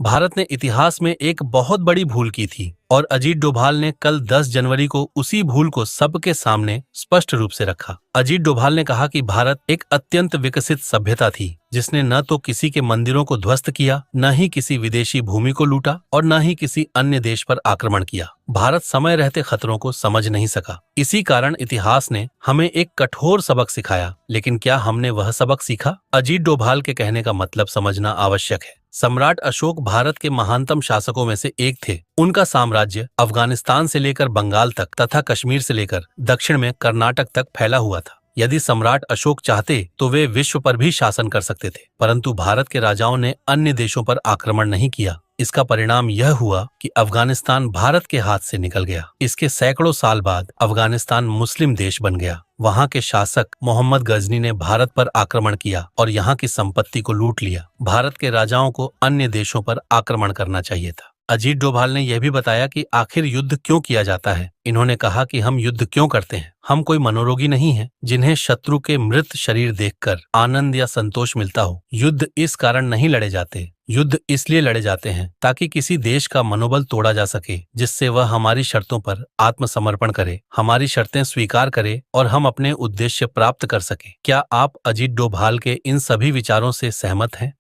भारत ने इतिहास में एक बहुत बड़ी भूल की थी और अजीत डोभाल ने कल 10 जनवरी को उसी भूल को सबके सामने स्पष्ट रूप से रखा। अजीत डोभाल ने कहा कि भारत एक अत्यंत विकसित सभ्यता थी जिसने न तो किसी के मंदिरों को ध्वस्त किया, न ही किसी विदेशी भूमि को लूटा और न ही किसी अन्य देश पर आक्रमण किया। भारत समय रहते खतरों को समझ नहीं सका। इसी कारण इतिहास ने हमें एक कठोर सबक सिखाया, लेकिन क्या हमने वह सबक सीखा? अजीत डोभाल के कहने का मतलब समझना आवश्यक है। सम्राट अशोक भारत के महानतम शासकों में से एक थे। उनका साम्राज्य अफगानिस्तान से लेकर बंगाल तक तथा कश्मीर से लेकर दक्षिण में कर्नाटक तक फैला हुआ था। यदि सम्राट अशोक चाहते तो वे विश्व पर भी शासन कर सकते थे, परंतु भारत के राजाओं ने अन्य देशों पर आक्रमण नहीं किया। इसका परिणाम यह हुआ कि अफगानिस्तान भारत के हाथ से निकल गया। इसके सैकड़ों साल बाद अफगानिस्तान मुस्लिम देश बन गया। वहां के शासक मोहम्मद गजनी ने भारत पर आक्रमण किया और यहाँ की संपत्ति को लूट लिया। भारत के राजाओं को अन्य देशों पर आक्रमण करना चाहिए था। अजीत डोभाल ने यह भी बताया कि आखिर युद्ध क्यों किया जाता है। इन्होंने कहा कि हम युद्ध क्यों करते हैं? हम कोई मनोरोगी नहीं हैं जिन्हें शत्रु के मृत शरीर देखकर आनंद या संतोष मिलता हो। युद्ध इस कारण नहीं लड़े जाते। युद्ध इसलिए लड़े जाते हैं ताकि किसी देश का मनोबल तोड़ा जा सके, जिससे वह हमारी शर्तों पर आत्मसमर्पण करे, हमारी शर्तें स्वीकार करे और हम अपने उद्देश्य प्राप्त कर सके। क्या आप अजीत डोभाल के इन सभी विचारों से सहमत हैं?